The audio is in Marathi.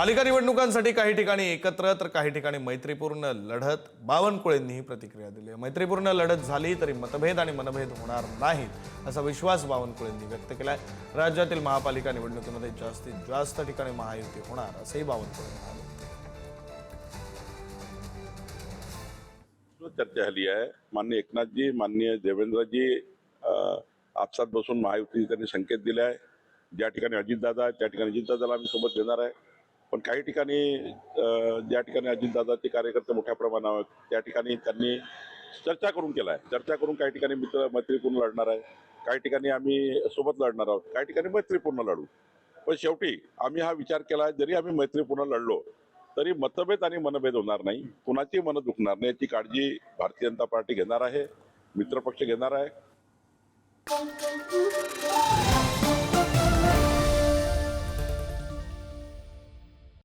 पालिका निवडणुकांसाठी काही ठिकाणी एकत्र तर काही ठिकाणी मैत्रीपूर्ण लढत. बावनकुळेंनी ही प्रतिक्रिया दिली. मैत्रीपूर्ण लढत झाली तरी मतभेद आणि मनभेद होणार नाहीत असा विश्वास बावनकुळेंनी व्यक्त केलाय. राज्यातील महापालिका निवडणुकीमध्ये जास्तीत जास्त ठिकाणी महायुती होणार असंही बावनकुळे म्हणाले. चर्चा झाली आहे. माननीय एकनाथजी, माननीय देवेंद्रजी आपसात बसून महायुती त्यांनी संकेत दिले आहे. ज्या ठिकाणी अजितदादा आहे त्या ठिकाणी अजितदादाला आम्ही सोबत घेणार आहे. पण काही ठिकाणी ज्या ठिकाणी अजितदादाचे कार्यकर्ते मोठ्या प्रमाणावर त्या ठिकाणी त्यांनी चर्चा करून केला आहे. चर्चा करून काही ठिकाणी मैत्रीपूर्ण लढणार आहे, काही ठिकाणी आम्ही सोबत लढणार आहोत, काही ठिकाणी मैत्रीपूर्ण लढू. पण शेवटी आम्ही हा विचार केला, जरी आम्ही मैत्रीपूर्ण लढलो तरी मतभेद आणि मनभेद होणार नाही, कुणाची मन दुखणार नाही याची काळजी भारतीय जनता पार्टी घेणार आहे, मित्रपक्ष घेणार आहे.